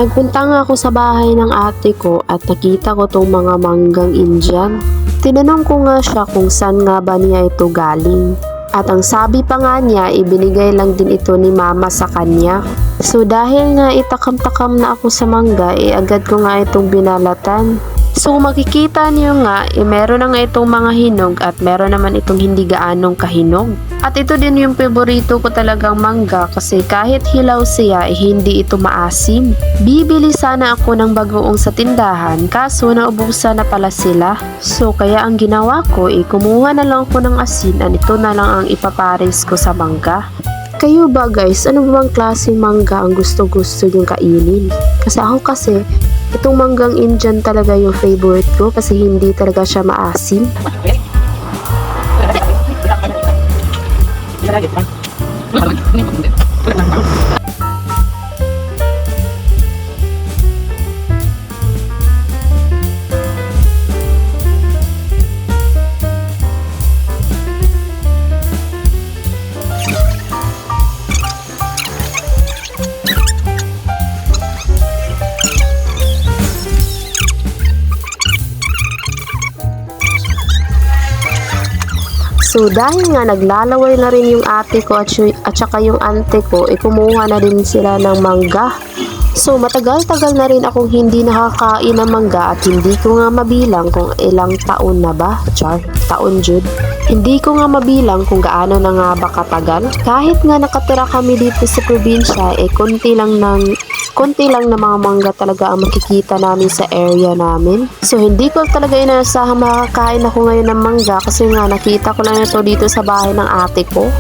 Nagpunta nga ako sa bahay ng ate ko at nakita ko tong mga manggang Indian. Tinanong ko nga siya kung saan nga ba niya ito galing. At ang sabi pa nga niya, ibinigay lang din ito ni mama sa kanya. So dahil nga itakam-takam na ako sa mangga, agad ko nga itong binalatan. So makikita niyo nga, meron na nga itong mga hinog at meron naman itong hindi gaanong kahinog. At ito din yung favorito ko talagang mangga kasi kahit hilaw siya, hindi ito maasim. Bibili sana ako ng bagoong sa tindahan kaso naubusan na pala sila. So kaya ang ginawa ko, kumuha na lang ako ng asin at ito na lang ang ipapares ko sa mangga. Kayo ba guys, ano bang klaseng mangga ang gusto-gusto yung kainin? Kasi itong manggang Indian talaga yung favorite ko kasi hindi talaga siya maasim. So dahil nga naglalaway na rin yung ate ko at saka yung ante ko, kumuha na din sila ng mangga. So matagal-tagal na rin akong hindi nakakain ng mangga at hindi ko nga mabilang kung ilang taon na ba. Taon jud. Hindi ko nga mabilang kung gaano na nga ba katagal. Kahit nga nakatira kami dito sa probinsya, konti lang na mga mangga talaga ang makikita namin sa area namin. So hindi ko talaga inaasahan makakain ako ngayon ng mangga kasi nga nakita ko lang ito dito sa bahay ng ate ko.